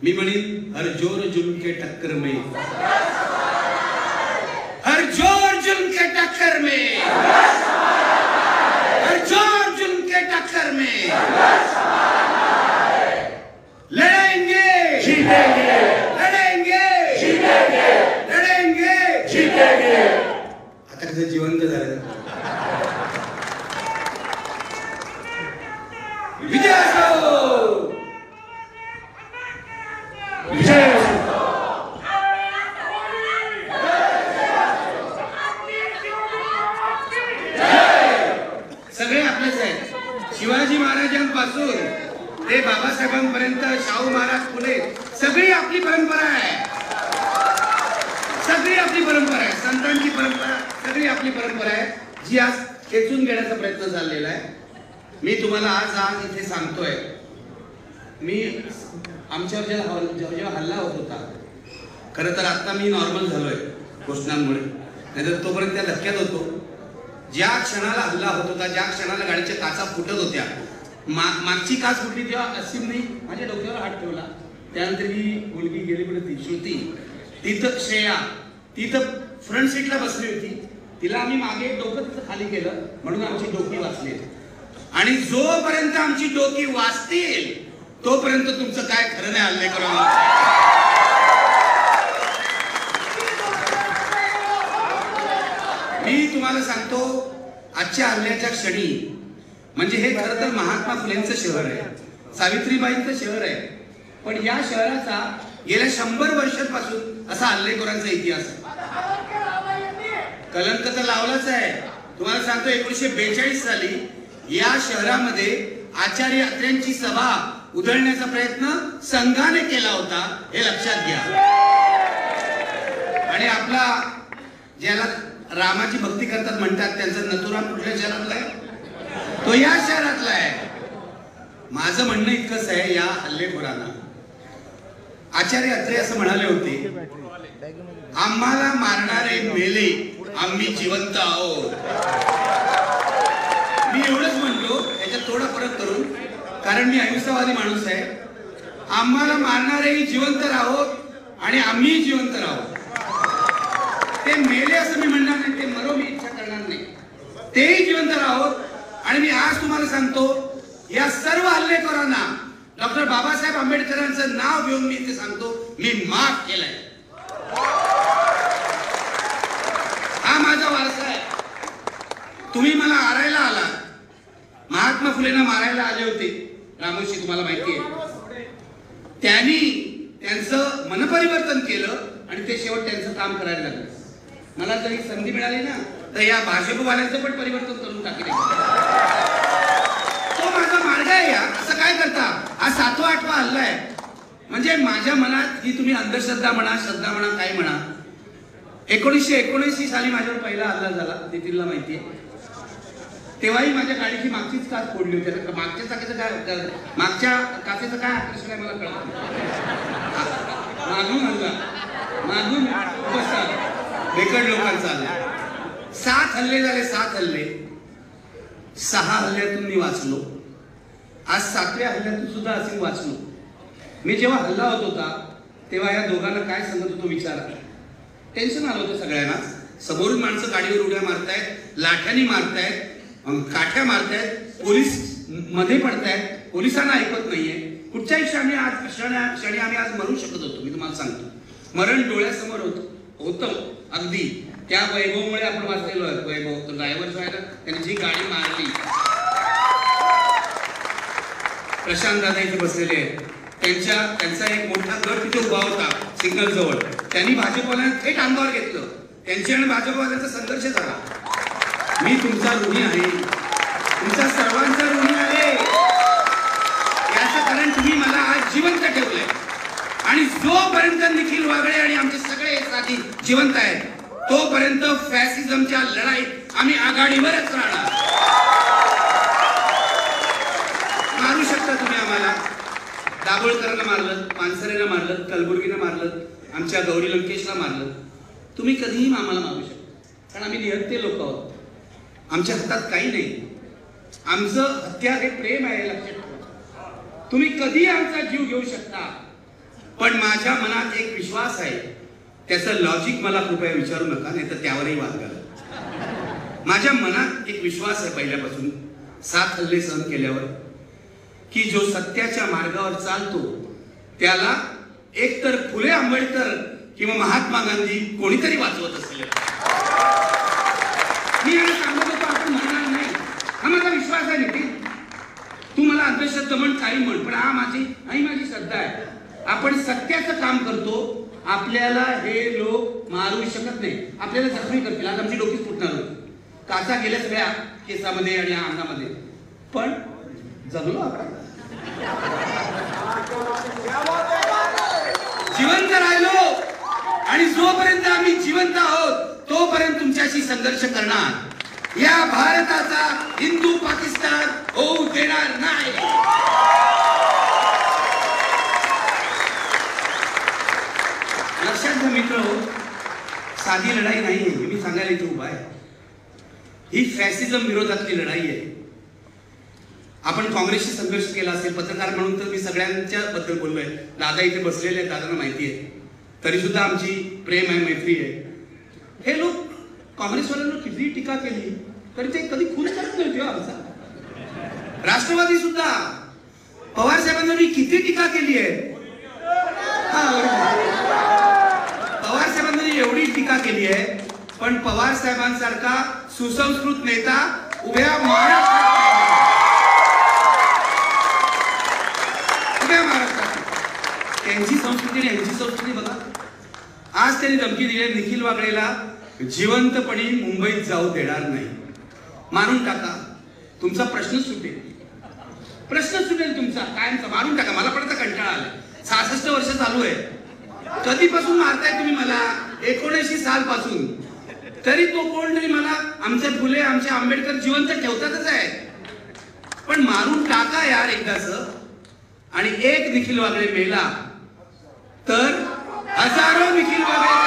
मी म्हणीन हर जोर जुल्म के टक्कर में, हर जोर जुल्म के टक्कर में, हर जोर जुल्म के टक्कर में लड़ेंगे जीतेंगे, लड़ेंगे जीतेंगे, लड़ेंगे जीतेंगे. आता कसं जिवंत झालं. विजय असो, विजय असो. सगळे आपलेच आहेत. शिवाजी महाराजांपासून ते बाबासाहेबांपर्यंत, शाहू महाराज, फुले, सगळी आपली परंपरा आहे. सगळी आपली परंपरा आहे. संतांची परंपरा, सगळी आपली परंपरा आहे, जी आज खेचून घेण्याचा प्रयत्न चाललेला आहे. मी तुम्हाला आज इथे सांगतोय, मी आमच्यावर जेव्हा हल्ला होत होता, खरं तर आता मी नॉर्मल झालोय घोषणांमुळे, नाहीतर तोपर्यंत त्या धक्क्यात होतो. ज्या क्षणाला हल्ला होत होता, ज्या क्षणाला गाडीच्या काचा फुटत होत्या, मागची काच फुटली तेव्हा असीमने माझ्या डोक्यावर हात ठेवला. त्यानंतर ही मुलगी गेली कुठे, ती श्रुती, तिथं श्रेया, तिथं फ्रंट सीटला बसली होती. तिला आम्ही मागे डोकं तिथं खाली केलं, म्हणून आमची डोकी वाचली. आणि जोपर्यंत आमची डोकी वाचतील तोपर्यंत तुमचं काय खरं नाही हल्ले करून. मी तुम्हाला सांगतो, आजच्या हल्ल्याच्या क्षणी, म्हणजे हे खरं तर महात्मा फुलेंचं शहर आहे, सावित्रीबाईंचं शहर आहे, पण या शहराचा गेल्या 100 वर्षांपासून असा हल्लेखोरांचा इतिहास आहे. कलंक तर लावलाच आहे. तुम्हाला सांगतो, 1942 साली या शहरामध्ये आचार्य अत्र्यांची सभा उधळण्याचा प्रयत्न संघाने केला होता, हे लक्षात घ्या. आणि आपला ज्याला रामाची भक्ती करतात म्हणतात, त्यांचा नथुराम कुठल्या शहरातला आहे? तो या शहरातला आहे. माझं म्हणणं इतकंच आहे, या हल्लेखोरांना आचार्य अत्रे असं म्हणाले होते, आम्हाला मारणारे मेले, आम्ही जिवंत आहोत. मी एवढंच म्हणलो, याच्यात थोडा फरक करून, कारण मी अहिंसावादी माणूस आहे. आम्हाला मारणारेही जिवंत राहोत आणि आम्ही जिवंत राहोत. ते मेले असं मी म्हणणार नाही, ते मरो मी इच्छा करणार नाही, तेही जिवंत राहोत. आणि मी आज तुम्हाला सांगतो, या सर्व हल्लेखोरांना डॉक्टर बाबासाहेब आंबेडकरांचं नाव घेऊन मी ते सांगतो, मी माफ केलंय. हा माझा वारसा आहे. तुम्ही मला मारायला आला, महात्मा फुलेंना मारायला आले होते, रामोशी तुम्हाला माहिती आहे. त्यांनी त्यांचं मनपरिवर्तन केलं आणि ते शेवट त्यांचं काम करायला लागलं. मला जर ही संधी मिळाली ना, तर या भाजपवाल्यांचं पण परिवर्तन करून टाकेल. तो माझा मार्ग आहे. या असं काय करता, हा 7वा 8वा हल्ला आहे. म्हणजे माझ्या मनात ही, तुम्ही अंधश्रद्धा म्हणा, श्रद्धा म्हणा, काय म्हणा, 1979 साली माझ्यावर पहिला हल्ला झाला, तिथीला माहितीये. तेव्हाही माझ्या गाडीची मागचीच काच फोडली होती. मागच्या चाकाचं काय, मागच्या काचेचं काय आकर्षण आहे मला कळत नाही. मागून हल्ला, मागून उपस्थित बेकड लोकांचा हल्ला. 7 हल्ले झाले, 7 हल्ले. 6 हल्ल्यातून मी वाचलो. आज 7व्या हल्ल्यातून सुद्धा असे वाचलो. मी जेव्हा हल्ला होत होता तेव्हा या दोघांना काय सांगत होतो विचारा. टेन्शन आलं होतं सगळ्यांना. समोरून माणसं गाडीवर उड्या मारतायत, लाठ्यानी मारतायत, काठ्या मारतायत, पोलीस मध्ये पडतायत, पोलिसांना ऐकत नाहीये. कुठच्याही क्षणी आम्ही आज मरू शकत होतो. मी तुम्हाला सांगतो, मरण डोळ्यासमोर होतं अगदी. त्या वैभवमुळे आपण वाचलेलो आहे. वैभव ड्रायव्हर जो आहे ना, त्यांनी जी गाडी मारली, प्रशांत दादा इथे बसलेले आहेत, त्यांचा एक मोठा गट तिथे उभा होता सिग्नल जवळ. त्यांनी भाजपवाल्यांना थेट अंगावर घेतलं. त्यांची आणि भाजपवाल्यांचा संघर्ष झाला. मी तुमचा ऋणी आहे, तुमचा सर्वांचा ऋणी आहे. याचं कारण तुम्ही मला आज जिवंत ठेवलंय. आणि जोपर्यंत निखिल वागळे आणि आमचे सगळे साथी जिवंत आहेत, तोपर्यंत फॅसिझमच्या लढाईत आम्ही आघाडीवरच राहणार. मारू शकता तुम्ही आम्हाला. दाभोळकरांना मारलं, पानसरेला मारलं, कलबुर्गीला मारलं, आमच्या गौरी लंकेशला मारलं. तुम्ही कधीही आम्हाला मारू शकता, कारण आम्ही निहत्ते लोक आहोत. आमच्या हातात काही नाही. आमचं हत्यार हे प्रेम आहे, लक्षात ठेवा. तुम्ही कधी आमचा जीव घेऊ शकता. पण माझ्या मनात एक विश्वास आहे, त्याचं लॉजिक मला कृपया विचारू नका, नाही तर त्यावरही वाद घाला. माझ्या मनात एक विश्वास आहे पहिल्यापासून 7 हल्ले सहन केल्यावर, की जो सत्याच्या मार्गावर चालतो त्याला एकतर फुले आंबेडकर किंवा महात्मा गांधी कोणीतरी वाचवत असतील. मी याला सांगत होतो आपण म्हणणार नाही, हा माझा विश्वास आहे. नितीन, तू मला अंधश्रद्धा म्हण, काही म्हण, पण हा माझी श्रद्धा आहे. आपण सत्याचं काम करतो, आपल्याला हे लोक मारू शकत नाही, आपल्याला जखमी करतील. आज आमची डोकीच फुटणार होती, काचा गेल्या सगळ्या केसामध्ये आणि अंगामध्ये, पण जगलो आपण, जिवंत राहिलो. आणि जोपर्यंत आम्ही जिवंत आहोत तोपर्यंत तुमच्याशी संघर्ष करणार. या भारताचा हिंदू पाकिस्तान होऊ देणार नाही. लक्षात घ्या मित्र, साधी लढाई नाहीये, मी सांगायला इथे उभा आहे. ही फॅसिझम विरोधातली लढाई आहे. आपण काँग्रेसशी संघर्ष केला असेल, पत्रकार म्हणून तर मी सगळ्यांच्या बद्दल बोललोय. दादा इथे बसलेले आहेत, दादांना माहिती आहे, तरी सुद्धा आमची प्रेम आहे, मैत्री आहे. हे लोक काँग्रेसवाल्यांना किती टीका केली तरी ते कधी खून करत नव्हते. आमचा राष्ट्रवादी सुद्धा पवार साहेबांना मी किती टीका केली आहे, पवार साहेबांनी एवढी टीका केली आहे, पण पवार साहेबांसारखा सुसंस्कृत नेता उभ्या महाराष्ट्रात, त्यांची संस्कृती आणि यांची संस्कृती बघा. आज त्यांनी धमकी दिली निखिल वागळेला जिवंतपणी मुंबईत जाऊ देणार नाही, मारून टाका, तुमचा प्रश्न सुटेल तुमचा कायमचा, मारून टाका. मला पण कंटाळा आला, 66 वर्ष चालू आहे, कधीपासून मारताय तुम्ही मला? 19 साल पासून. तरी तो कोण तरी मला आमचे फुले आमचे आंबेडकर जिवंत ठेवतातच आहे, पण मारून टाका यार एकदाच. आणि एक निखिल वागळे मेला तर हजारो निखिल वागळे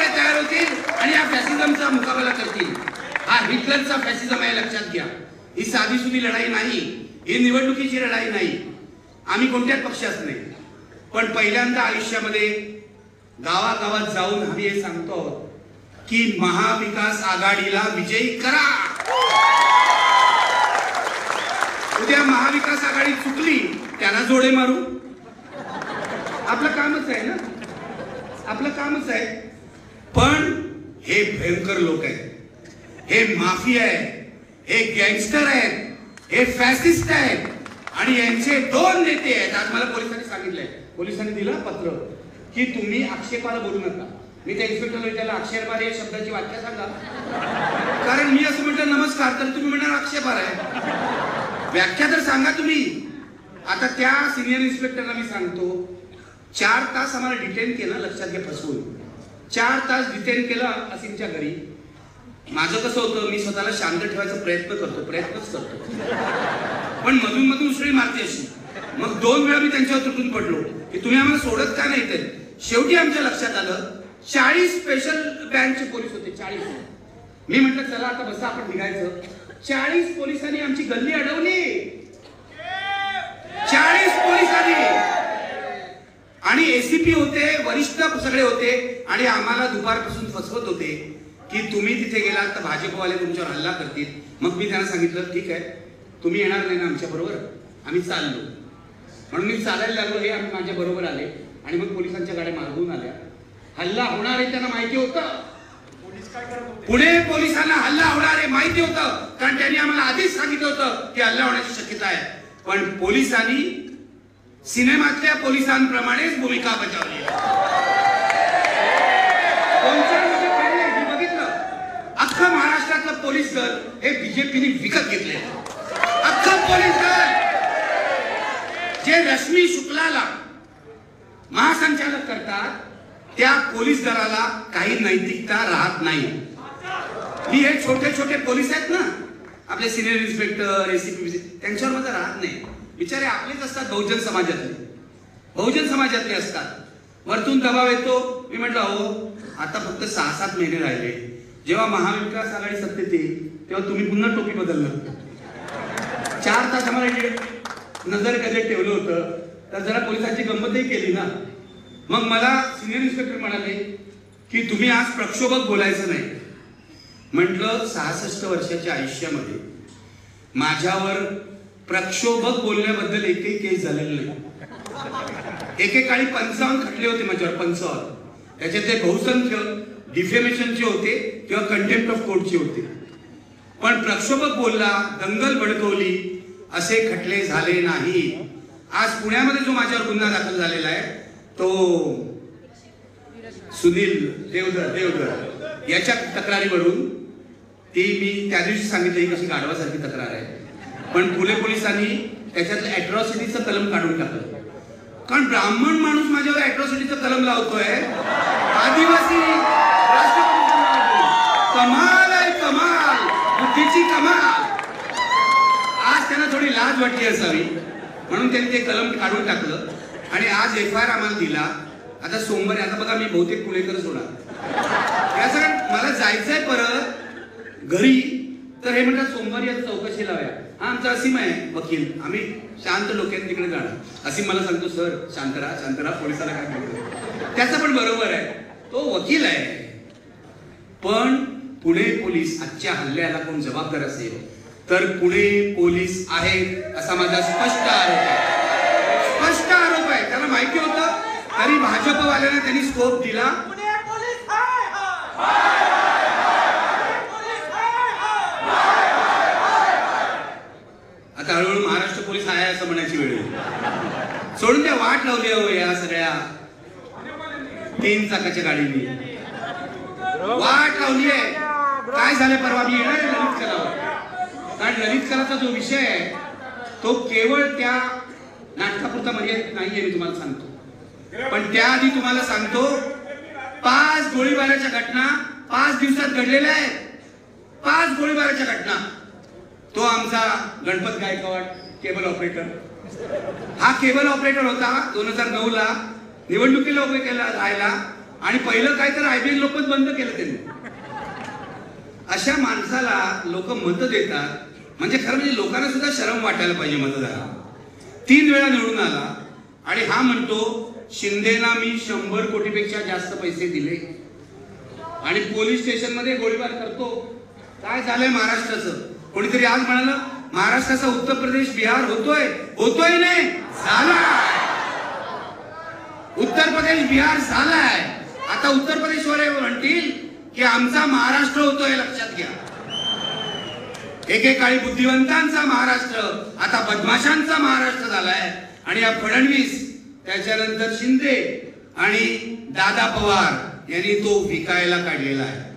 तयार होतील आणि या फॅसिझमचा मुकाबला करतील. हा हिटलरचा फॅसिझम आहे, लक्षात घ्या. ही साधी सुधी लढाई नाही, ही निवडणुकीची लढाई नाही. आम्ही कोणत्याच पक्षात नाही, पण पहिल्यांदा आयुष्यामध्ये गावागावात जाऊन आम्ही हे सांगतो की महाविकास आघाडीला विजयी करा. उद्या महाविकास आघाडी चुकली, त्यांना जोडे मारू. आपलं कामच आहे ना, आपलं कामच आहे. पण हे भयंकर लोक आहेत, हे माफिया आहेत, हे गँगस्टर आहेत, हे फॅसिस्ट आहेत आणि यांचे 2 नेते आहेत. आज मला पोलिसांनी सांगितलंय, पोलिसांनी दिलं पत्र की तुम्ही आक्षेपाला बोलू नका. मी त्या इन्स्पेक्टरला विचारलं आक्षेपार या शब्दाची व्याख्या सांगा, कारण मी असं म्हटलं नमस्कार तर तुम्ही म्हणणार आक्षेपार आहे, व्याख्या तर सांगा तुम्ही. आता त्या सिनियर इन्स्पेक्टरला मी सांगतो, 4 तास आम्हाला डिटेन केलं, लक्षात घ्या, फसवून 4 तास डिटेन केलं असीमच्या घरी. माझं कसं होतं, मी स्वतःला शांत ठेवायचा प्रयत्नच करतो, पण मधून मधून उसळी मारते अशी. मग 2 वेळा मी त्यांच्यावर तुटून पडलो की तुम्ही आम्हाला सोडत का नाही. तर शेवटी आमच्या लक्षात आलं 40 स्पेशल बँकचे पोलीस होते, 40. मी म्हटलं चला आता बसा आपण निघायचं. 40 पोलिसांनी आमची गल्ली अडवली, 40 पोलिसांनी. आणि एसीपी होते, वरिष्ठ सगळे होते आणि आम्हाला दुपारपासून फसवत होते की तुम्ही तिथे गेलात तर भाजपवाले तुमच्यावर हल्ला करतील. मग मी त्यांना सांगितलं ठीक आहे, तुम्ही येणार नाही ना आमच्या बरोबर, आम्ही चाललो. म्हणून मी चालायला लागलो, हे आम्ही माझ्या बरोबर आले आणि मग पोलिसांच्या गाड्या मागवून आल्या. हल्ला होणार आहे त्यांना माहिती होतं, पुणे पोलिसांना हल्ला होणार आहे माहिती होतं, कारण त्यांनी आम्हाला आधीच सांगितलं होतं की हल्ला होण्याची शक्यता आहे. पण पोलिसांनी सिनेमातल्या पोलिसांप्रमाणेच भूमिका बजावली. बघितलं, अख्खं महाराष्ट्रातलं पोलीस दल हे बीजेपीने विकत घेतले. अख्खं पोलीस दल जे रश्मी शुक्लाला महासंचालक करतात, त्या पोलीस दलाला काही नैतिकता राहत नाही. ही हे छोटे छोटे पोलीस आहेत ना, आपले सिनियर इन्स्पेक्टर, एसीपी, त्यांच्यावर माझा राहत नाही. बिचारे आपलेच असतात, बहुजन समाजातले असतात. वरतून दबाव येतो. मी म्हटलं हो आता फक्त 6-7 महिने राहिले, जेव्हा महाविकास आघाडी सत्तेत येईल तेव्हा तुम्ही पुन्हा टोपी बदलणार. 4 तास आम्हाला नजर गजेट ठेवलं होतं तर जरा पोलिसांची गंमतही केली ना. मग मला सिनियर इन्स्पेक्टर म्हणाले की तुम्ही आज प्रक्षोभक बोलायचं नाही. म्हटलं 66 वर्षाच्या आयुष्यामध्ये माझ्यावर प्रक्षोभक बोलण्याबद्दल एकही केस झालेलं नाही. एकेकाळी 55 खटले होते माझ्यावर, 55. त्याच्यातले बहुसंख्य डिफेमेशनचे होते किंवा कंटेम्प्ट ऑफ कोर्टचे होते. पण प्रक्षोभक बोलला, दंगल भडकवली असे खटले झाले नाही. आज पुण्यामध्ये जो माझ्यावर गुन्हा दाखल झालेला आहे तो सुनील देवधर याच्या तक्रारीवरून, ती मी त्या दिवशी सांगितली कशी गाढवासारखी तक्रार आहे, पण पुणे पोलिसांनी त्याच्यातलं अॅट्रॉसिटीचं कलम काढून टाकलं. कारण ब्राह्मण माणूस माझ्यावर अॅट्रॉसिटीचं कलम लावतोय, आदिवासी कमाल आहे, कमाल, बुद्धीची कमाल. आज त्यांना थोडी लाज वाटली असावी म्हणून त्यांनी ते कलम काढून टाकलं आणि आज FIR आम्हाला दिला. आता सोमवारी, आता बघा मी बहुतेक पुणेकरच होणार या सगळ्या, मला जायचंय परत घरी, तर हे म्हणतात सोमवारी आज चौकशी लावूया. हा आमचा असीम आहे वकील, आम्ही शांत लोकांनी तिकडे जाणार. असीम मला सांगतो सर शांत राहा, पोलिसाला काय म्हणतो. त्याचं पण बरोबर आहे, तो वकील आहे. पण पुणे पोलीस आजच्या हल्ल्याला कोण जबाबदार असेल तर पुणे पोलीस आहेत असा माझा स्पष्ट आरोप आहे. स्पष्ट आरोप आहे. त्याला माहिती होतं तरी भाजपवाल्यांना त्यांनी स्कोप दिला. आता हळूहळू महाराष्ट्र पोलीस आहे असं म्हणायची वेळ सोडून त्या वाट लावली हो या सगळ्या 3 चाकाच्या गाडीने वाट लावली आहे. काय झालं परवा मी येणार ललित कलावर, कारण ललित कलाचा जो विषय आहे तो केवळ त्या नाटकापुरता मर्यादित नाहीये, मी तुम्हाला सांगतो. पण त्याआधी तुम्हाला सांगतो 5 गोळीबाराच्या घटना 5 दिवसात घडलेल्या आहेत. 5 गोळीबाराच्या घटना. तो आमचा गणपत गायकवाड केबल ऑपरेटर, हा केबल ऑपरेटर होता 2009 ला निवडणुकीला उभे केला राहिला आणि पहिलं काय तर IBN लोकमत बंद केलं त्यांनी. अशा माणसाला लोक मत देतात म्हणजे खरं म्हणजे लोकांना सुद्धा शरम वाटायला पाहिजे. मतदार 3 वेळा निवडून आला आणि हा म्हणतो शिंदेना मी 100 कोटीपेक्षा जास्त पैसे दिले आणि पोलीस स्टेशन मध्ये गोळीबार करतो. काय झालंय महाराष्ट्राचं? कोणीतरी आज म्हणालं महाराष्ट्राचा उत्तर प्रदेश बिहार होतोय नाही, झालाय. उत्तर प्रदेश बिहार झालाय. आता उत्तर प्रदेशवाले म्हणतील की आमचा महाराष्ट्र होतोय. लक्षात घ्या, एकेकाळी बुद्धिवंतांचा महाराष्ट्र आता बदमाशांचा महाराष्ट्र झालाय. आणि या फडणवीस, त्याच्यानंतर शिंदे आणि दादा पवार यांनी तो विकायला काढलेला आहे.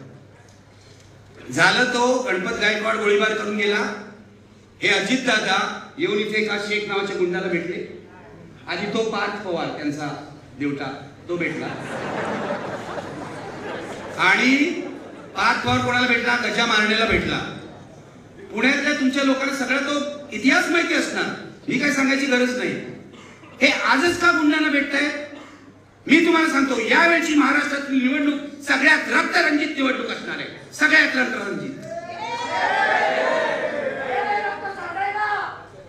झालं तो गणपत गायकवाड गोळीबार करून गेला. हे अजित दादा येऊन इथे एका शेख नावाच्या गुंडाला भेटले. आधी तो पार्थ पवार त्यांचा देवटा तो भेटला आणि पार्थ पवार कोणाला भेटला? गजा मारण्याला भेटला. पुण्यातल्या तुमच्या लोकांना सगळा तो इतिहास माहिती असणार, मी काय सांगायची गरज नाही. हे आजच का गुंडांना भेटताय? मी तुम्हाला सांगतो यावेळची महाराष्ट्रातील निवडणूक सगळ्यात रक्तरंजित निवडणूक असणार आहे. सगळ्यात रक्तरंजित.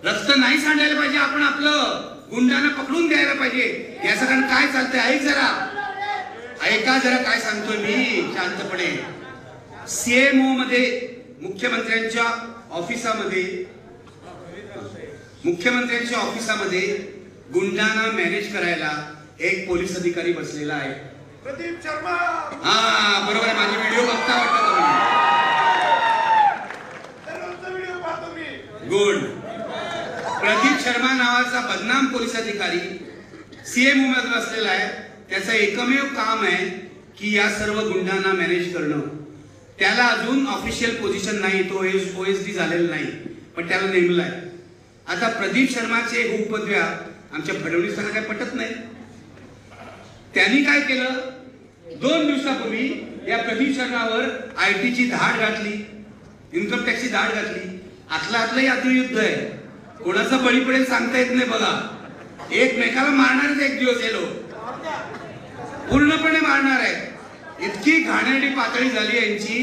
रक्त नाही सांडायला पाहिजे. आपण आपलं गुंडांना पकडून द्यायला पाहिजे. या सगळ्यांना काय चालतंय ऐका जरा काय सांगतोय मी शांतपणे. CMO मध्ये मुख्यमंत्र्यांच्या ऑफिसामध्ये गुंडांना मॅनेज करायला एक पोलीस अधिकारी बसलेला आहे, प्रदीप शर्मा. हा बरोबर आहे. माझे व्हिडिओ बघता वाटतं तुम्ही? गुड. प्रदीप शर्मा नावाचा बदनाम पोलीस अधिकारी CMO मध्ये बसलेला आहे. त्याचं एकमेव काम आहे की या सर्व गुंडांना मॅनेज करणं. त्याला अजून ऑफिशियल पोझिशन नाही, तो OSD झालेला नाही, पण त्याला नेमलाय. आता प्रदीप शर्माचे उपपदव्या आमच्या फडणवीसांना काय पटत नाही. त्यांनी काय केलं, 2 दिवसापूर्वी या प्रदीप शर्मावर IT ची धाड घातली, इन्कम टॅक्सची धाड घातली. आतलं यात्रुयुद्ध आहे. कोणाचा बळी पडेल सांगता येत नाही. बघा, एकमेकाला मारणारच एक दिवस हे लोक, पूर्णपणे मारणार आहे. इतकी घाणेरडी पातळी झाली यांची.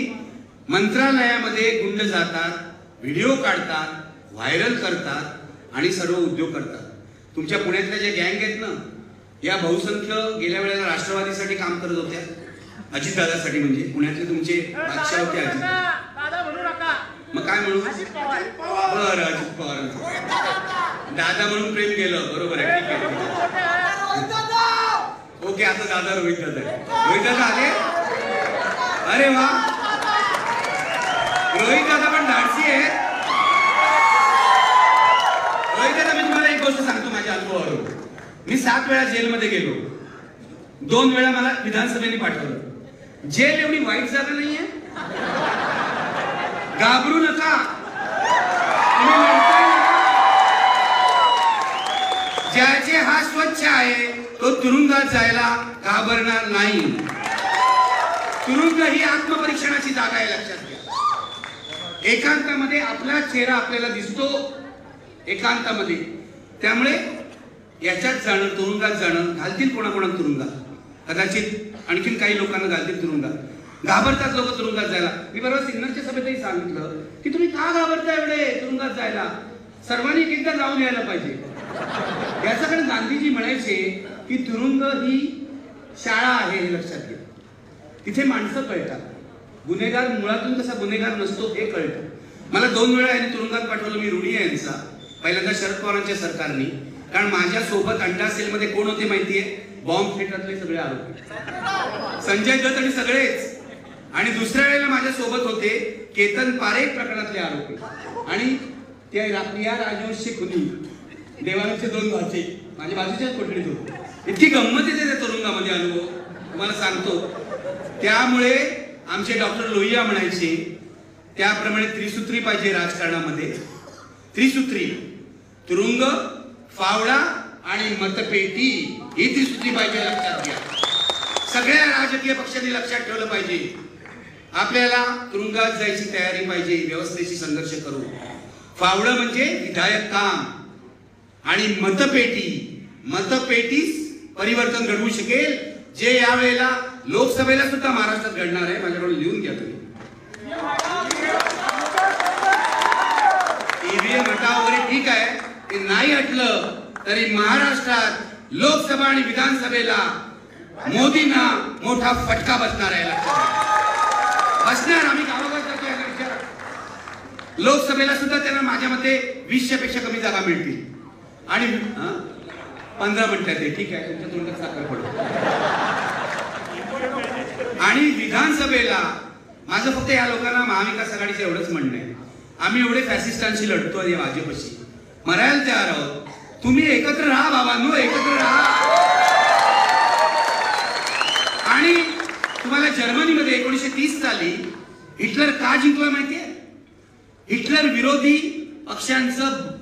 मंत्रालयामध्ये गुंड जातात, व्हिडिओ काढतात, व्हायरल करतात आणि सर्व उद्योग करतात. तुमच्या पुण्यातल्या ज्या गँग आहेत ना, या बहुसंख्य गेल्या वेळेला राष्ट्रवादीसाठी काम करत होत्या, अजितदादासाठी. म्हणजे पुण्यातले तुमचे बादशाह होते अजित. मग काय म्हणू? बरं, अजित पवार दादा म्हणून प्रेम केलं, बरोबर आहे, ठीक आहे. ओके, आता दादा रोहित दादा रोहित दादा आले. अरे वा, रोहित दादा पण धाडसी आहे. रोहित दादा, मी तुम्हाला एक गोष्ट सांगतो माझ्या अनुभवावरून. मी 7 वेळा जेलमध्ये गेलो, 2 वेळा मला विधानसभेने पाठवलं. जेल एवढी वाईट जागा नाहीये, घाबरू नका. ज्याचे हात स्वच्छ आहे तो तुरुंगात जायला घाबरणार नाही. तुरुंग ही आत्मपरीक्षणाची जागा आहे, लक्षात घ्या. एकांतामध्ये आपला चेहरा आपल्याला दिसतो, एकांतामध्ये. त्यामुळे याच्यात जाणं, तुरुंगात जाणं, घालतील कोणाकोणा तुरुंगात, कदाचित आणखीन काही लोकांना घालतील तुरुंगात. घाबरतात लोक तुरुंगात जायला. मी बरोबर सिग्नलच्या सभेतही सांगितलं की तुम्ही का घाबरता एवढे तुरुंगात जायला, सर्वांनी एकदा जाऊन यायला पाहिजे. याच्याकडे गांधीजी म्हणायचे की तुरुंग ही शाळा आहे, हे लक्षात घ्या. तिथे माणसं कळतात, गुन्हेगार मुळातून कसा गुन्हेगार नसतो हे कळतं. मला 2 वेळा यांनी तुरुंगात पाठवलं. मी ऋणी आहे यांचा. पहिल्यांदा शरद पवारांच्या सरकारने, कारण माझ्या सोबत अंडा सेलमध्ये कोण होते माहितीये? बॉम्ब थिएटरले सगळे आरोपी, संजय दत्त आणि सगळेच. आणि दुसऱ्या वेळेला माझ्या सोबत होते केतन पारेख प्रकरणातले आरोपी आणि त्या प्रिया राजवंशी खुनी, देवानंदचे 2 भाचे माझ्या बाजूच्याच कोठडीत होते. इतकी गंमत येते त्या तुरुंगामध्ये, अनुभव तुम्हाला सांगतो. त्यामुळे आमचे डॉक्टर लोहिया म्हणायचे त्याप्रमाणे त्रिसूत्री पाहिजे राजकारणामध्ये. त्रिसूत्री, तुरुंग, फावडा आणि मतपेटी, ही त्रिसूत्री पाहिजे, लक्षात घ्या. सगळ्या राजकीय पक्षांनी लक्षात ठेवलं पाहिजे. आपल्याला तुरुंगात जायची तयारी पाहिजे, व्यवस्थेशी संघर्ष करू. फावडं म्हणजे विधायक काम आणि मतपेटीस परिवर्तन घडवू शकेल, जे यावेळेला लोकसभेला सुद्धा महाराष्ट्रात घडणार आहे. माझ्याकडून लिहून घ्या तुम्ही. ईव्हीएम हटा वगैरे ठीक आहे, ते नाही हटलं तरी महाराष्ट्रात लोकसभा आणि विधानसभेला मोदींना मोठा फटका बसणार आहे, बसणार. आम्ही गावागावात जातो याचा विचार. लोकसभेला सुद्धा त्यांना माझ्या मते 20 पेक्षा कमी जागा मिळतील. आणि 15 मिनिटात आहे, ठीक आहे, तुमच्या तोंडात साखर पडतो. आणि विधानसभेला माझं फक्त या लोकांना महाविकास आघाडीचं एवढंच म्हणणं आहे, आम्ही एवढे फॅसिस्टांशी लढतो आणि भाजपशी मरायला तयार आहोत. तुम्ही एकत्र राहा बाबांनो, एकत्र राहा. आणि तुम्हाला जर्मनीमध्ये 1930 साली हिटलर का जिंकला माहितीये? हिटलर विरोधी पक्षांचं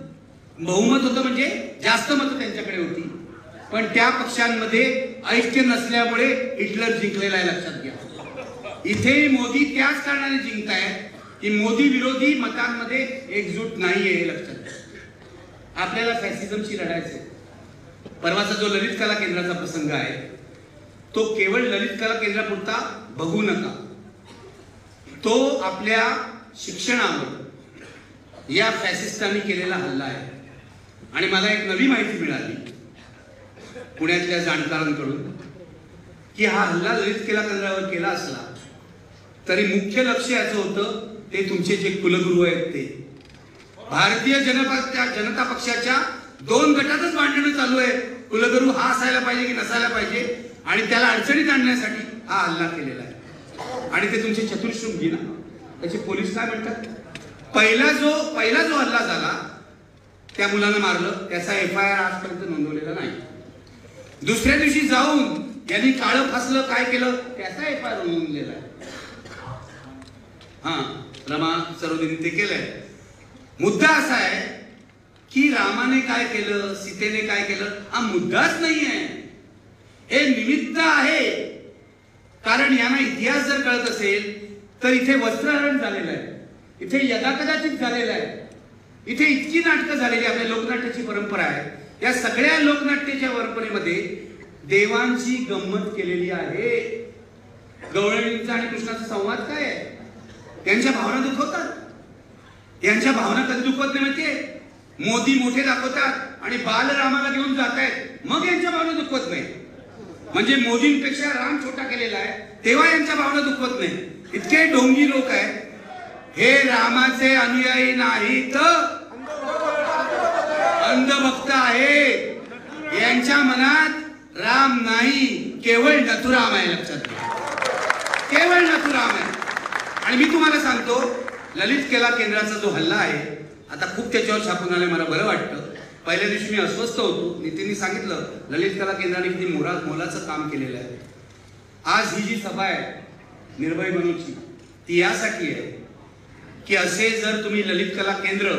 बहुमत होतं, म्हणजे जास्त मतं त्यांच्याकडे होती, पण त्या पक्षांमध्ये ऐक्य नसल्यामुळे हिटलर जिंकलेला आहे, लक्षात घ्या. इथे मोदी त्याच कारणाने जिंकतायत की मोदी विरोधी मतांमध्ये एकजूट नाहीये, हे लक्षात घ्या. आपल्याला फॅसिझमशी लढायचंय. परवाचा जो ललित कला केंद्राचा प्रसंग आहे तो केवळ ललित कला केंद्रापुरता बघू नका. तो आपल्या शिक्षणावर या फॅसिस्टांनी केलेला हल्ला आहे. आणि मला एक नवी माहिती मिळाली पुण्यातल्या जाणकारांकडून की हा हल्ला ललित कला केंद्रावर केला असला तरी मुख्य लक्ष याचं होतं ते तुमचे जे कुलगुरू आहेत ते. भारतीय जनता पक्षाच्या 2 गटातच भांडणं चालू आहे, कुलगुरू हा असायला पाहिजे की नसायला पाहिजे, आणि त्याला अडचणीत आणण्यासाठी हा हल्ला केलेला आहे. आणि ते तुमचे चतुर्शृंगी ना, त्याचे पोलीस काय म्हणतात? पहिला जो हल्ला झाला त्या मुलानं मारलं, त्याचा FIR आजपर्यंत नोंदवलेला नाही. दुसऱ्या दिवशी जाऊन यांनी काळं फासलं, काय केलं, त्याचा FIR नोंदवलेला आहे. रमा सरोदीने ते केलंय. मुद्दा असा आहे की रामाने काय केलं, सीतेने काय केलं, हा मुद्दाच नाही आहे, हे निमित्त आहे. कारण यांना इतिहास जर कळत असेल तर इथे वस्त्रहरण झालेलं आहे, इथे यदाकदाचित झालेलं आहे, इथे इतकी नाटकं झालेली, आपल्या लोकनाट्याची परंपरा आहे. या सगळ्या लोकनाट्याच्या परंपरेमध्ये देवांची गंमत केलेली आहे. गवळणींचा आणि कृष्णाचा संवाद काय आहे? त्यांच्या भावना दुखवतात. यांच्या भावना कधी दुखवत नाही माहितीये? मोदी मोठे दाखवतात आणि बालरामाला घेऊन जातायत, मग यांच्या भावना दुखवत नाही. म्हणजे मोदींपेक्षा राम छोटा केलेला आहे तेव्हा यांच्या भावना दुखवत नाही. इतके ढोंगी लोक आहेत. हे रामाचे अनुयायी नाहीत, अंधभक्त आहेत. यांच्या मनात राम नाही, केवळ नथुराम आहे. लक्षात घ्या, केवळ नथुराम आहे. आणि मी तुम्हाला सांगतो, ललित कला केंद्राचा जो हल्ला आहे, आता खूप त्याच्यावर छापून आले, मला बरं वाटतं. पहिल्या दिवशी मी अस्वस्थ होतो. नितीननी सांगितलं ललित कला केंद्राने किती मोलाचं काम केलेलं आहे. आज ही जी सभा आहे निर्भय बनूची, ती यासाठी आहे की असे जर तुम्ही ललित कला केंद्र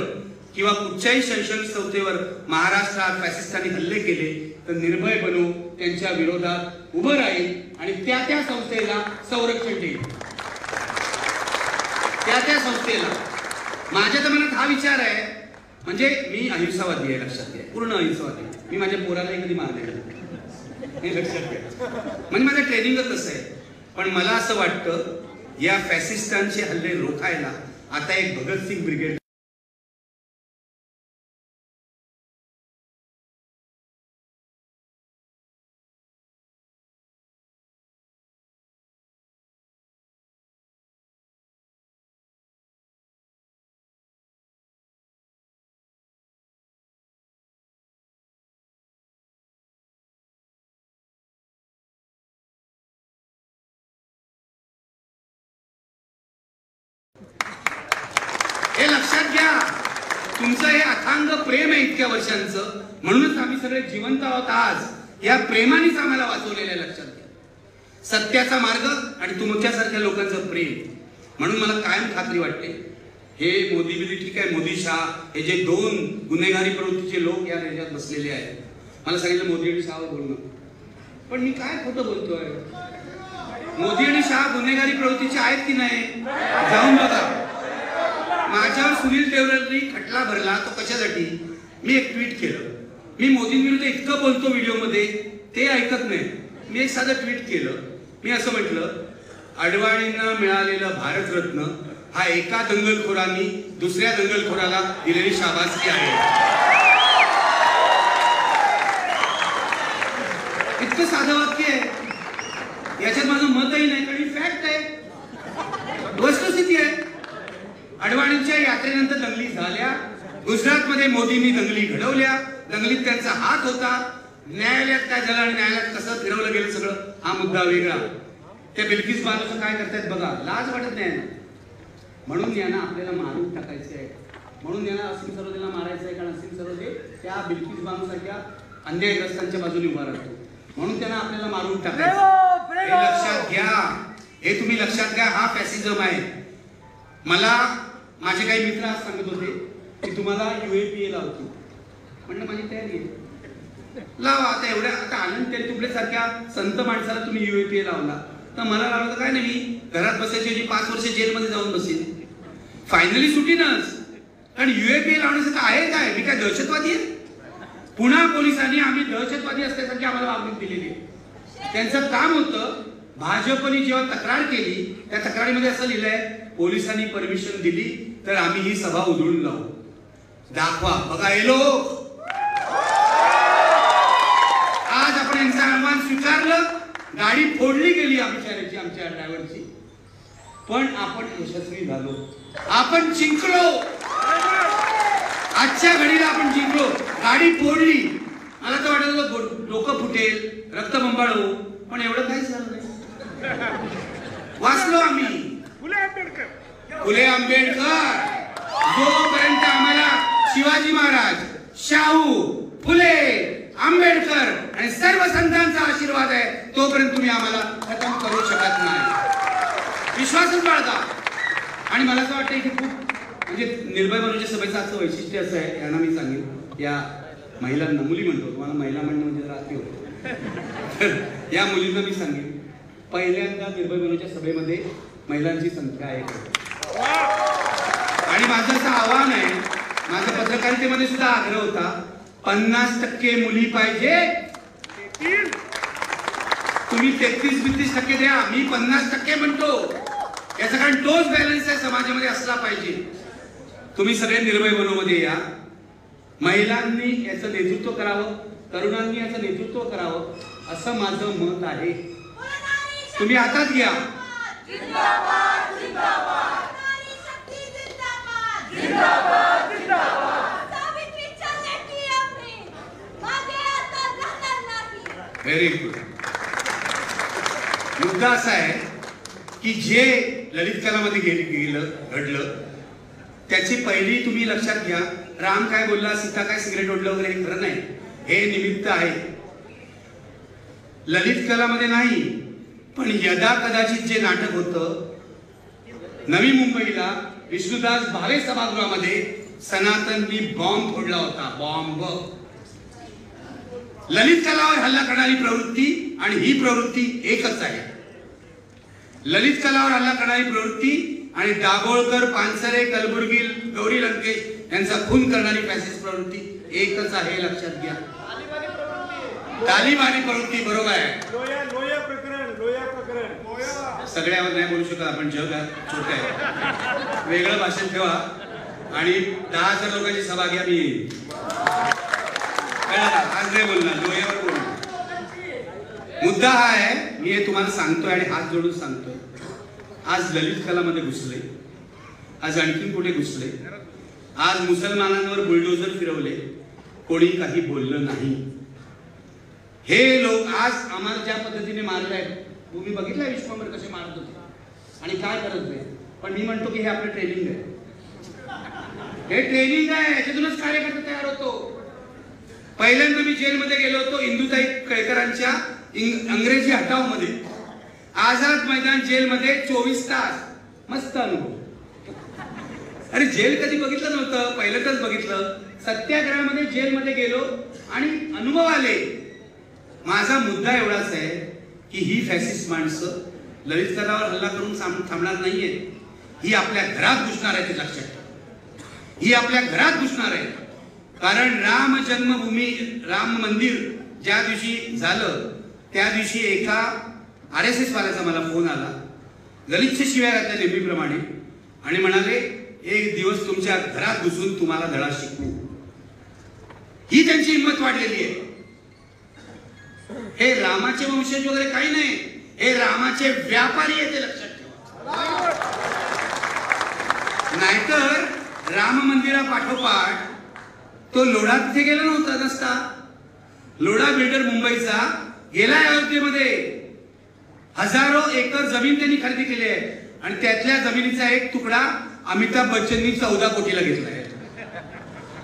किंवा कुठच्याही शैक्षणिक संस्थेवर महाराष्ट्रात फॅसिस्टांनी हल्ले केले तर निर्भय बनू त्यांच्या विरोधात उभं राहील आणि त्या संस्थेला संरक्षण देईल. त्या संस्थेला. माझ्या तर मनात हा विचार आहे, म्हणजे मी अहिंसावादी आहे, लक्षात घ्या, पूर्ण अहिंसावादी. मी माझ्या पोरालाही कधी मारलेलं नाही, लक्षात घ्या. म्हणजे माझं ट्रेनिंगच असं आहे. पण मला असं वाटतं या फॅसिस्टांचे हल्ले रोखायला आता एक भगतसिंग ब्रिगेड हे लक्षात घ्या. तुमचं हे अथांग प्रेम आहे इतक्या वर्षांचं, म्हणूनच आम्ही सगळे जिवंत आहोत आज. या प्रेमानेच आम्हाला वाचवलेलं आहे. लक्षात घ्या, सत्याचा मार्ग आणि तुमच्यासारख्या लोकांचं प्रेम. म्हणून मला कायम खात्री वाटते, हे मोदी बिदी ठीक आहे, मोदी शाह हे जे दोन गुन्हेगारी प्रवृत्तीचे लोक या देशात बसलेले आहेत, मला सांगितलं मोदी आणि शाहवर बोलणं, पण मी काय खोटं बोलतोय? मोदी आणि शाह गुन्हेगारी प्रवृत्तीचे आहेत की नाही? जाऊन बघा. माझ्यावर सुनील देवरांनी खटला भरला, तो कशासाठी? मी एक ट्विट केलं. मी मोदींविरुद्ध इतकं बोलतो व्हिडिओमध्ये, ते ऐकत नाही. मी एक साधं ट्विट केलं. मी असं म्हटलं, अडवाणींना मिळालेलं भारतरत्न हा एका दंगलखोरांनी दुसऱ्या दंगलखोराला दिलेली शाबासकी आहे. इतकं साधं वाक्य आहे. याच्यात माझं मतही नाही, कारण फॅक्ट आहे, वस्तुस्थिती आहे. अडवाणींच्या यात्रेनंतर दंगली झाल्या. गुजरातमध्ये मोदींनी दंगली घडवल्या. दंगलीत त्यांचा हात होता. न्यायालयात काय झालं आणि न्यायालयात कसं फिरवलं गेलं सगळं, हा मुद्दा वेगळा. त्या बिल्किस बानोचं काय करतायत बघा, लाज वाटत नाही ना. म्हणून यांना आपल्याला मारून टाकायचं आहे, म्हणून यांना असीम सरोदेला मारायचं आहे, कारण असीम सरोदे त्या बिल्किस बानो सारख्या अन्यायग्रस्तांच्या बाजूने उभा राहतो, म्हणून त्यांना आपल्याला मारून टाकायचं. हे लक्षात घ्या, हे तुम्ही लक्षात घ्या. हा फॅसिझम आहे. मला माझे काही मित्र आज सांगत होते की तुम्हाला UAPA लावतो. म्हणलं माझी तयारी आहे, लावा. आता एवढ्या, आता आनंद तेलतुंबडे सारख्या संत माणसाला तुम्ही UAPA लावला तर मला लावलं तर काय नाही, मी घरात बसायची 5 वर्ष जेलमध्ये जाऊन बसेल, फायनली सुटीनच. कारण UAPA लावण्याचं आहे काय? मी काय दहशतवादी आहे? पुन्हा पोलिसांनी आम्ही दहशतवादी असल्यासारखी आम्हाला वागणूक दिलेली आहे. त्यांचं काम होतं, भाजपने जेव्हा तक्रार केली त्या तक्रारीमध्ये असं लिहिलंय, पोलिसांनी परमिशन दिली तर आम्ही ही सभा उधळून लावू. दाखवा, बघा हे लोक. आज आपण यांचं आव्हान स्वीकारलं, गाडी फोडली गेली बिचाऱ्याची, आमच्या ड्रायव्हरची, पण आपण यशस्वी झालो, आपण जिंकलो. आजच्या घडीला आपण जिंकलो. गाडी फोडली, मला तर वाटत होतं डोकं फुटेल, रक्तबंबाळ होऊ, पण एवढं काहीच झालं नाही. वाचलो आम्ही. फुले आंबेडकर, जोपर्यंत आम्हाला शिवाजी महाराज, शाहू, फुले, आंबेडकर आणि सर्व संतांचा आशीर्वाद आहे, तोपर्यंत तुम्ही आम्हाला खतम करू शकत नाही. विश्वासच बाळगा. आणि मला असं वाटतं की खूप, म्हणजे निर्भय बनूच्या सभेचं असं वैशिष्ट्य असं आहे, यांना मी सांगेन, या महिलांना, मुली म्हणतो, तुम्हाला महिला म्हणणं म्हणजे रात्री होतो, या मुलींना मी सांगेन, पहिल्यांदा निर्भय बनूच्या सभेमध्ये महिलांची संख्या आहे. आणि माझं असं आव्हान आहे, माझ्या पत्रकारितेमध्ये सुद्धा आग्रह होता, 50% मुली पाहिजे. तुम्ही 33-32% द्या, मी 50% म्हणतो. याचा कारण तोच बॅलन्स आहे समाजामध्ये असला पाहिजे. तुम्ही सगळे निर्भय बनूमध्ये या. महिलांनी याचं नेतृत्व करावं, तरुणांनी याचं नेतृत्व करावं असं माझं मत आहे. तुम्ही हातात घ्या. जिंदाबाद जिंदाबाद नारी शक्ती जिंदाबाद जिंदाबाद जिंदाबाद सावित्रीच्या लेकी आम्ही मागे आता राहणार नाही. Very good. मुद्दा असा आहे की जे ललित कलामध्ये घडलं त्याची पहिली तुम्ही लक्षात घ्या. राम काय बोलला, सीता काय सिगरेट ओढलं वगैरे हे खरं नाही, हे निमित्त आहे. ललित कलामध्ये नाही पण यदा कदाचित जे नाटक होतं नवी मुंबईला विष्णुदास भावे सभागृहामध्ये सनातननी बॉम्ब फोडला होता. बॉम्ब. ललित कलावर हल्ला करणारी प्रवृत्ती आणि ही प्रवृत्ती एकच आहे. ललित कलावर हल्ला करणारी प्रवृत्ती आणि दाभोळकर, पानसरे, कलबुर्गी, गौरी लंकेश यांचा खून करणारी फॅसिस्ट प्रवृत्ती एकच आहे, लक्षात घ्या. तालिबानी प्रवृत्ती. बरोबर आहे. सगळ्यावर नाही बोलू शकत आपण, जग छोट आहे. वेगळं भाषण ठेवा आणि 10,000 लोकांची सभा घ्या. मी आज नाही बोलणार, लोह्यावर बोलणार. मुद्दा हा आहे, मी हे तुम्हाला सांगतोय आणि हात जोडून सांगतोय. आज ललित कलामध्ये घुसले, आज आणखीन कुठे घुसले, आज मुसलमानांवर बुलडोजर फिरवले, कोणी काही बोललं नाही. हे लोक आज आम्हाला ज्या पद्धतीने मारले, तुम्ही बघितलं विश्वंभर कसे मारत होते आणि काय करत होते. पण मी म्हणतो की हे आपलं ट्रेनिंग आहे, हे ट्रेनिंग आहे, याच्यातूनच कार्यकर्ता तयार होतो. पहिल्यांदा मी जेलमध्ये गेलो होतो इंदुताई केळकरांच्या अंग्रेजी हटाव मध्ये. आझाद मैदान जेलमध्ये 24 तास. मस्त अनुभव. अरे जेल कधी बघितलं नव्हतं, पहिल्यांदाच बघितलं. सत्याग्रहामध्ये जेलमध्ये गेलो आणि अनुभव आले. माझा मुद्दा एवढाच आहे की ही फॅसिस्ट माणसं ललित कलावर हल्ला करून थांबणार नाहीये. ही आपल्या घरात घुसणार आहे, ते लक्षात ठेवा. ही आपल्या घरात घुसणार आहे. कारण राम जन्मभूमी, राम मंदिर ज्या दिवशी झालं त्या दिवशी एका RSS वाल्याचा मला फोन आला, ललितच्या शिव्या घातल्या नेहमीप्रमाणे, आणि म्हणाले एक दिवस तुमच्या घरात घुसून तुम्हाला धडा शिकवू. ही त्यांची हिंमत वाढलेली आहे. हे रामाचे वंशज वगैरे काही नाही, हे रामाचे व्यापारी आहे, ते लक्षात ठेवा. नाहीतर राम मंदिरापाठोपाठ तो लोढा तिथे गेला नव्हता नसता. लोढा बिल्डर मुंबईचा गेलाय अयोध्येमध्ये. हजारो एकर जमीन त्यांनी खरेदी केली आहे आणि त्यातल्या जमिनीचा एक तुकडा अमिताभ बच्चननी 14 कोटीला घेतलाय.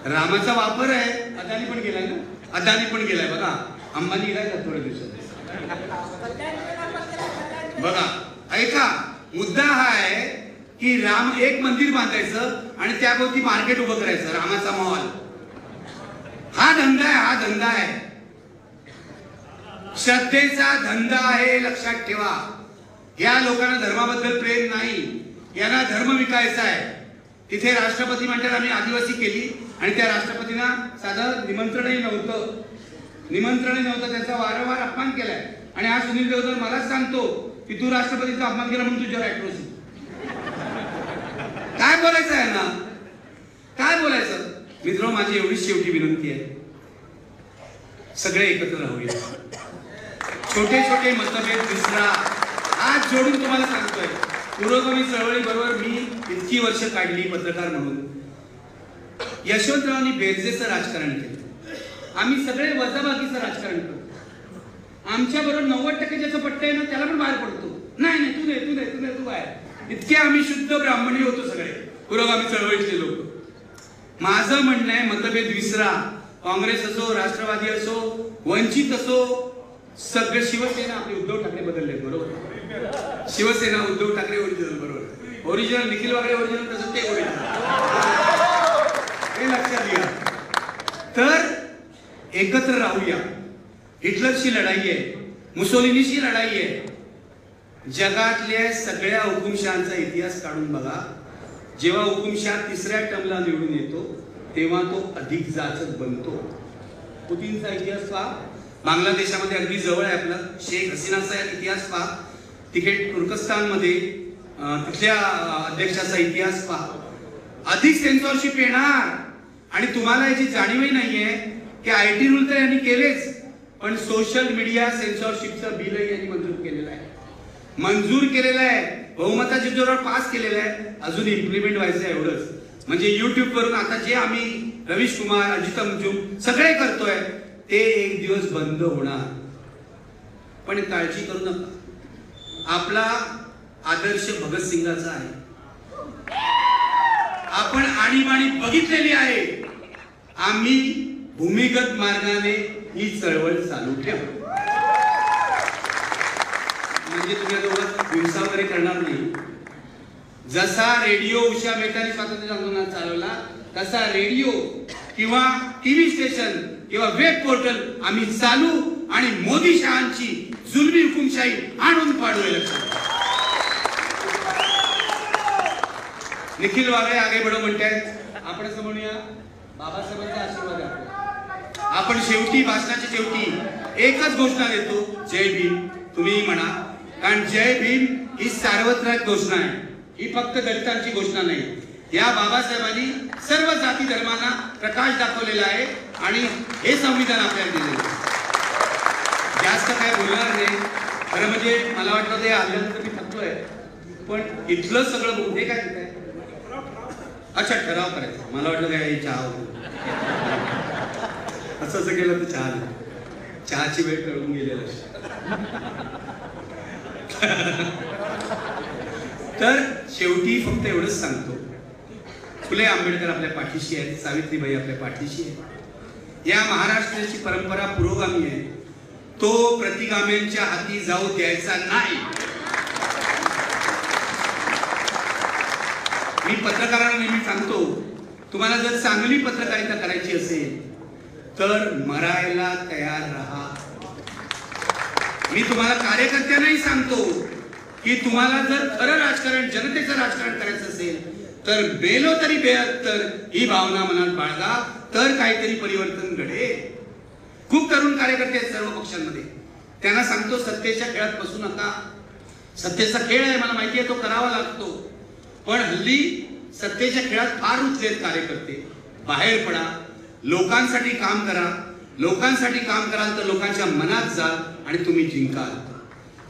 रामाचा वापर आहे. अदानी पण गेलाय ना, अदानी पण गेलाय बघा. अंबानी गेलाय का थोड्या दिवसात. बघा ऐका, मुद्दा हा आहे की राम एक मंदिर बांधायचं आणि त्याभोवती मार्केट उभं करायचं, रामाचा मॉल. हा धंदा आहे, हा धंदा आहे, श्रद्धेचा धंदा आहे, लक्षात ठेवा. या लोकांना धर्माबद्दल प्रेम नाही, यांना धर्म विकायचा आहे. तिथे राष्ट्रपती म्हणतात आम्ही आदिवासी केली आणि त्या राष्ट्रपतींना साधं निमंत्रणही नव्हतं, त्याचा वारंवार अपमान केलाय. आणि आज सुनील देवधर मला सांगतो की तू राष्ट्रपतीचा अपमान केला म्हणून तुझ्यावर ऍट्रॉसिटी. काय बोलायचं आहे ना, काय बोलायचं. मित्र, माझी एवढीच शेवटी विनंती आहे, सगळे एकत्र राहूया. छोटे छोटे मतभेद विसरा. आज जोडून तुम्हाला सांगतोय, पुरोगामी चळवळी बरोबर मी इतकी वर्ष काढली पत्रकार म्हणून. यशवंतरावांनी बेरजेचं राजकारण केलं. आम्ही सगळे वजाबाकीचं राजकारण करतो. आमच्या बरोबर 90% ज्याचं पट्ट आहे ना त्याला पण बाहेर पडतो. नाही नाही तू बाहेर. इतके आम्ही शुद्ध ब्राह्मणी होतो सगळे पुरोगामी चळवळीतले लोक. माझं म्हणणं आहे मतभेद विसरा. काँग्रेस असो, राष्ट्रवादी असो, वंचित असो, सगळे. शिवसेना आपले उद्धव ठाकरे बदलले बरोबर. शिवसेना उद्धव ठाकरे ओरिजिनल बरोबर. ओरिजिनल निखिल वागळे ओरिजिनल, तसं ते ओरिजिनल, हे लक्षात घ्या. तर एकत्र राहूया. हिटलरची लढाई आहे, मुसोलिनीची लढाई आहे. जगातल्या सगळ्या हुकुमशहांचा इतिहास काढून बघा. जेव्हा हुकुमशहा तिसऱ्या टर्मला निवडून येतो तेव्हा तो अधिक जाचक बनतो. पुतीनचा इतिहास पहा. बांगलादेशामध्ये अगदी जवळ आहे आपला शेख हसीनाचा इतिहास पहा. तिथे तुर्कस्तानमध्ये तिथल्या अध्यक्षाचा इतिहास पहा. अधिक सेन्सॉरशिप येणार. आणि तुम्हाला याची जाणीवही नाहीये की IT रूल तर यांनी केलेच, पण सोशल मीडिया सेन्सॉरशिपचं बिलही यांनी मंजूर केलेलं आहे. बहुमताच्या जोरावर पास केलेलं आहे, अजून इम्प्लिमेंट व्हायचं आहे एवढंच. म्हणजे YouTube वरून आता जे आम्ही रवीश कुमार, अजित अंजुम सगळे करतोय ते एक दिवस बंद होणार. पण काळजी करू नका, आपला आदर्श भगतसिंगाचा आहे. आपण आणीबाणी बघितलेली आहे. आम्ही भूमिगत मार्गाने ही चळवळ चालू ठेवू. म्हणजे तुम्ही दोघं हिंसा वगैरे करणार नाही. जसा रेडिओ उषा मेहतानी स्वातंत्र्य आंदोलन चालवला, तसा रेडिओ किंवा TV स्टेशन किंवा वेब पोर्टल आम्ही चालू आणि मोदी शहांची जुलमी हुकुमशाही आणून पाडू. लक्षात. निखिल वागळे आगे बढो म्हणतायत, आपण असं म्हणूया बाबासाहेबांचा आशीर्वाद आहे. आपण शेवटी भाषणाच्या शेवटी एकच घोषणा देतो, जय भीम. तुम्ही म्हणा, कारण जय भीम ही सार्वत्रिक घोषणा आहे, ही फक्त दलितांची घोषणा नाही. या बाबासाहेबांनी सर्व जाती धर्मांना प्रकाश दाखवलेला आहे आणि हे संविधान आपल्याला दिलेलं आहे. जास्त काय बोलणार नाही. खरं म्हणजे मला वाटलं ते आल्यानंतर मी थकलोय, पण इथलं सगळं बघून हे काय आहे. अच्छा, ठराव करायचा. मला वाटलं काय चहा होतो, असं केलं तर चहा नाही. चहाची वेळ कळून गेलेलं. तर शेवटी फक्त एवढंच सांगतो, फुले आंबेडकर आपल्या पाठीशी आहेत, सावित्रीबाई आपल्या पाठीशी आहे. या महाराष्ट्राची परंपरा पुरोगामी आहे, तो प्रतिगाम्यांच्या हाती जाऊ द्यायचा नाही. मी पत्रकारांना नेहमी सांगतो, तुम्हाला जर चांगली पत्रकारिता करायची असेल तर मरायला तयार राहा. मी तुम्हाला कार्यकर्त्यांनाही सांगतो की तुम्हाला जर खरं राजकारण, जनतेचं राजकारण करायचं असेल तर बेलो तरी बेहत्तर ही भावना मनात बाळगा, तर काहीतरी परिवर्तन घडेल. खूप तरुण कार्यकर्ते आहेत सर्व पक्षांमध्ये. त्यांना सांगतो, सत्तेच्या खेळात बसू नका. सत्तेचा खेळ आहे, मला माहिती आहे, तो करावा लागतो. पण हल्ली सत्तेच्या खेळात फार रुचलेत कार्यकर्ते. बाहेर पडा, लोकांसाठी काम करा. लोकांसाठी काम कराल तर लोकांच्या मनात जाल आणि तुम्ही जिंकाल.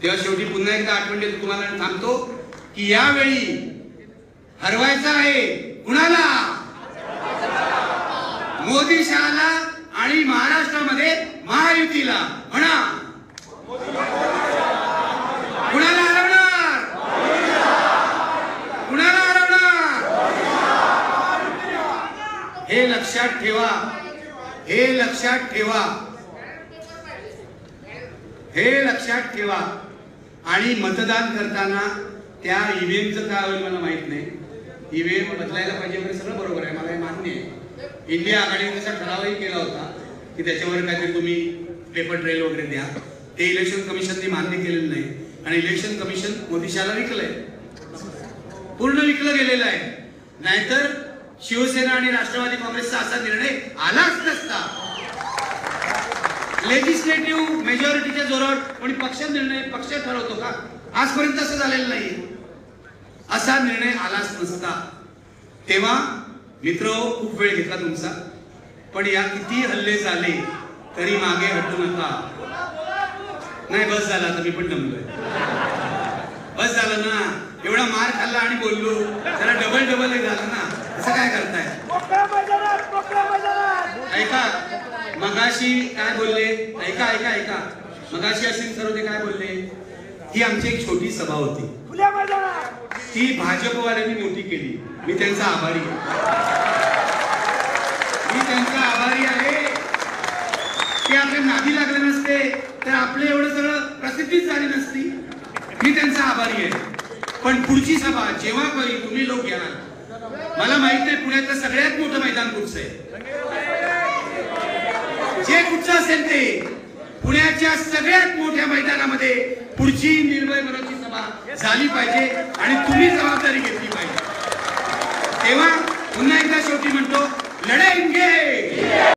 तेव्हा शेवटी पुन्हा एकदा आठवण देतो तुम्हाला आणि थांबतो की यावेळी हरवायचं आहे कुणाला? मोदी शहाला आणि महाराष्ट्रामध्ये महायुतीला. म्हणा, कुणाला हरवणार? कुणाला हरवणार? हे लक्षात ठेवा, हे लक्षात ठेवा, हे लक्षात ठेवा. आणि मतदान करताना त्या ईव्हीएमचं काय होईल मला माहित नाही. ईव्हीएम बदलायला पाहिजे वगैरे सगळं बरोबर आहे, मला हे मान्य आहे. इंडिया आघाडीने तसा ठरावही केला होता की त्याच्यावर काहीतरी तुम्ही पेपर ट्रेल वगैरे द्या. ते इलेक्शन कमिशनने मान्य केलेलं नाही आणि इलेक्शन कमिशन मोदी शहाला विकलंय, पूर्ण विकलं गेलेलं आहे. नाहीतर शिवसेना आणि राष्ट्रवादी काँग्रेसचा असा निर्णय आलाच नसता. लेजिस्लेटिव्ह मेजॉरिटीच्या जोरावर कोणी पक्ष ठरवतो का? आजपर्यंत असं झालेलं नाही. असा निर्णय आलाच नसता. तेव्हा मित्र, खूप वेळ घेतला तुमचा, पण या किती हल्ले झाले तरी मागे हटू नका. नाही, बस झाला, आता मी पण दमलोय. बस झालं ना, एवढा मार खाल्ला आणि बोललो, त्याला डबल झालं ना. असं काय करताय? ऐका, मगाशी काय बोलले, ऐका मगाशी असिम सरोदे काय बोलले. ही आमची एक छोटी सभा होती, ती भाजपवाल्यांनी मोठी केली. मी त्यांचा आभारी आहे. ते आपल्या नादी लागले नसते तर आपलं एवढं सगळं प्रसिद्धीच झाली नसती. मी त्यांचा आभारी आहे. पण पुढची सभा जेव्हा तुम्ही लोक घ्याल, मला माहित नाही पुण्यातलं सगळ्यात मोठं मैदान कुठचं आहे. जे कुठचं असेल ते पुण्याच्या सगळ्यात मोठ्या मैदानामध्ये पुढची निर्भय मनोची सभा झाली पाहिजे आणि तुम्ही जबाबदारी घेतली पाहिजे. तेव्हा पुन्हा एकदा शेवटी म्हणतो, लढेंगे.